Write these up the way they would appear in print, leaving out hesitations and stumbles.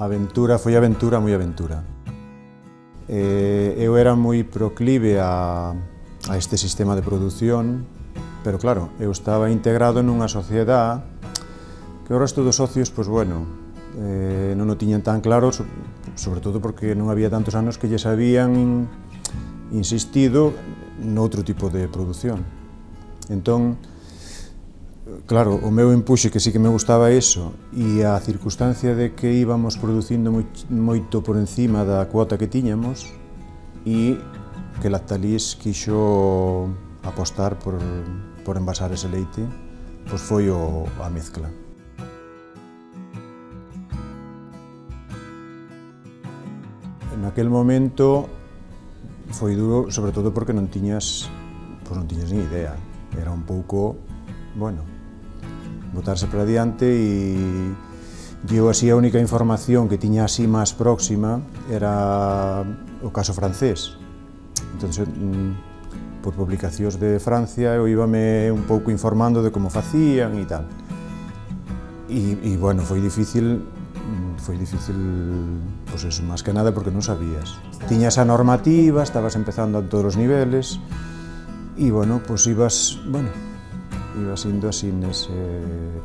Foi aventura, moi aventura. Eu era moi proclive a este sistema de produción, pero claro, eu estaba integrado nunha sociedade que o resto dos socios, pois bueno, non o tiñan tan claro, sobre todo porque non había tantos anos que lles habían insistido noutro tipo de produción. Entón, claro, o meu empuxe que sí que me gustaba iso e a circunstancia de que íbamos producindo moito por encima da cuota que tiñamos e que Lactalis quixo apostar por envasar ese leite, pois foi a mezcla. Naquel momento foi duro, sobre todo porque non tiñas ni idea. Era un pouco, bueno, botarse para diante e eu así a única información que tiña así máis próxima era o caso francés. Entón, por publicacións de Francia, eu íbame un pouco informando de como facían e tal. E, bueno, foi difícil, pois eso, máis que nada porque non sabías. Tiñas a normativa, estabas empezando a todos os niveles e, bueno, pois ibas indo así nese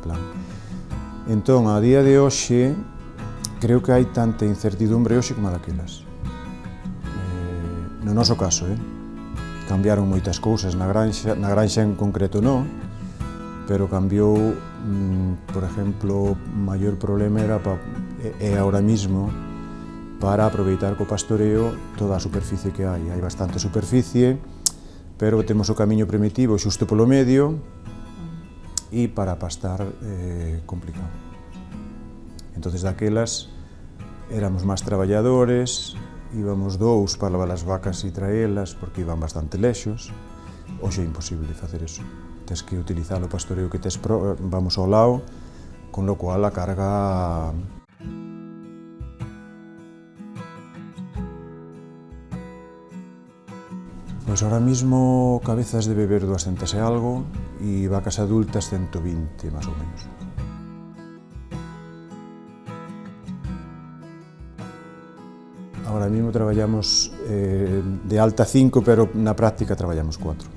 plan. Entón, a día de hoxe, creo que hai tanta incertidumbre hoxe como a daquelas. No noso caso, cambiaron moitas cousas na granxa en concreto non, pero cambiou, por exemplo, o maior problema era ahora mismo para aproveitar co pastoreo toda a superficie que hai. Hai bastante superficie, pero temos o camiño primitivo xusto polo medio e para pastar complicado. Entonces, daquelas éramos máis traballadores, íbamos dous para levar as vacas e traelas porque iban bastante lexos. Hoxe é imposible facer eso. Tens que utilizar o pastoreo que tes vamos ao lado, con lo cual a carga... Pois ahora mismo cabezas de beber 200 e algo e vacas adultas 120, máis ou menos. Ahora mismo traballamos de alta 5, pero na práctica traballamos 4.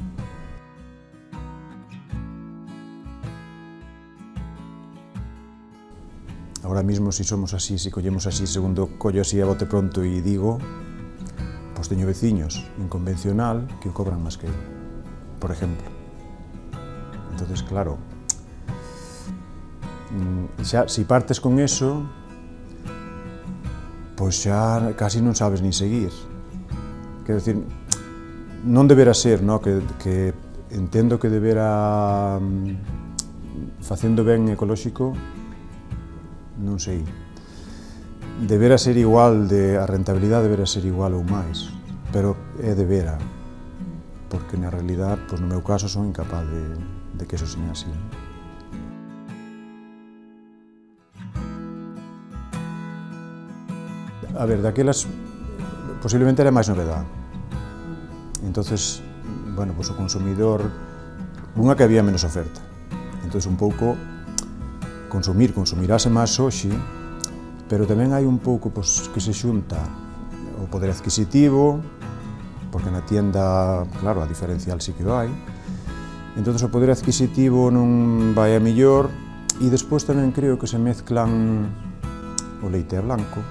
Ahora mismo, si somos así, si collemos así, segundo collo así a bote pronto e digo, pois teño veciños en convencional que cobran máis que eu, por exemplo. Entonces, claro, xa, si partes con eso, pois xa casi non sabes nin seguir. Quero dicir, non debera ser, no? Que entendo que debera, facendo ben ecolóxico, non sei, debera ser igual, a rentabilidade debera ser igual ou máis, pero é debera, porque na realidade, pois no meu caso, son incapaz de que eso seña así. A ver, daquelas, posiblemente era máis novedade. Entonces, bueno, pois o consumidor, unha que había menos oferta, entonces un pouco consumirase máis hoxe, pero tamén hai un pouco pois, que se xunta o poder adquisitivo, porque na tienda, claro, a diferencial sí que vai, entón o poder adquisitivo non vai a millor e despois tamén creo que se mezclan o leite a blanco,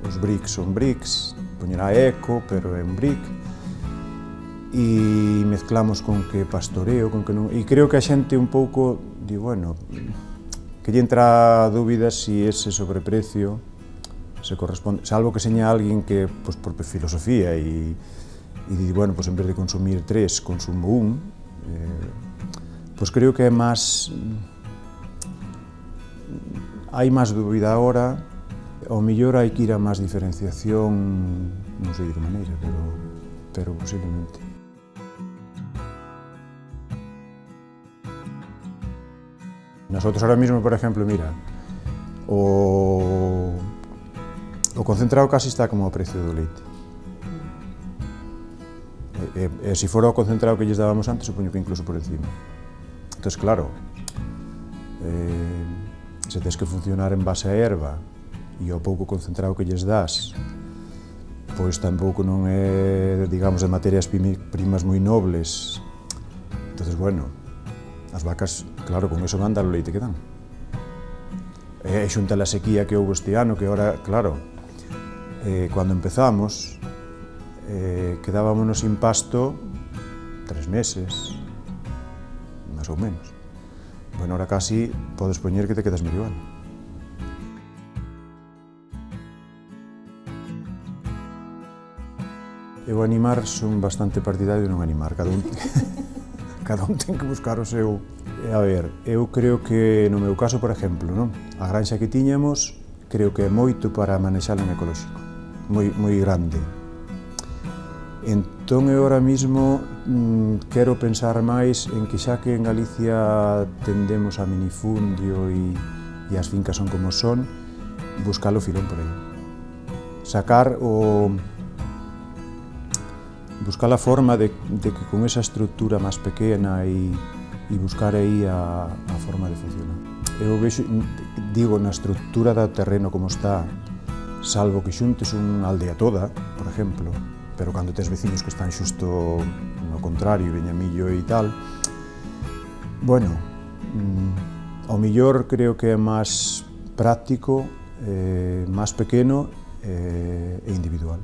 os bricks son bricks, poñerá eco, pero é un brick, e mezclamos con que pastoreo, con que non... E creo que a xente un pouco di, bueno, que lle entra a dúbida si ese sobreprecio se corresponde, salvo que seña alguén que, pois, por filosofía e di, bueno, pois, en vez de consumir 3, consumo 1, pois creo que é máis... Hai máis dúbida agora, ao mellor hai que ir a máis diferenciación, non sei de que maneira, pero posiblemente. Nosotros ahora mismo, por ejemplo, mira, o concentrado casi está como o precio do leite. E se fora o concentrado que lles dábamos antes, supoño que incluso por encima. Entón, claro, se tens que funcionar en base a erva e ao pouco concentrado que lles das, pois tampouco non é, digamos, de materias primas moi nobles. Entonces, bueno, as vacas, claro, con eso van dar o leite que dan. E xunta a sequía que houve este ano, que ahora, claro, cando empezamos, quedábamos sin pasto 3 meses, máis ou menos. Bueno, ahora casi podes poñer que te quedas medio ano. Eu animar son bastante partidario de non animar, cada un ten que buscar o seu. A ver, eu creo que no meu caso, por exemplo, non? A granxa que tiñamos, creo que é moito para manexala en ecolóxico, moi grande. Entón, eu ahora mismo quero pensar máis en que xa que en Galicia tendemos a minifundio e as fincas son como son, buscar o filón por aí. Buscar a forma de que con esa estrutura máis pequena e buscar aí a forma de funcionar. Eu vexo, digo, na estrutura do terreno como está, salvo que xuntes unha aldea toda, por exemplo, pero cando tes veciños que están xusto no contrario, veñamillo e tal, bueno, ao mellor creo que é máis práctico, máis pequeno e individual.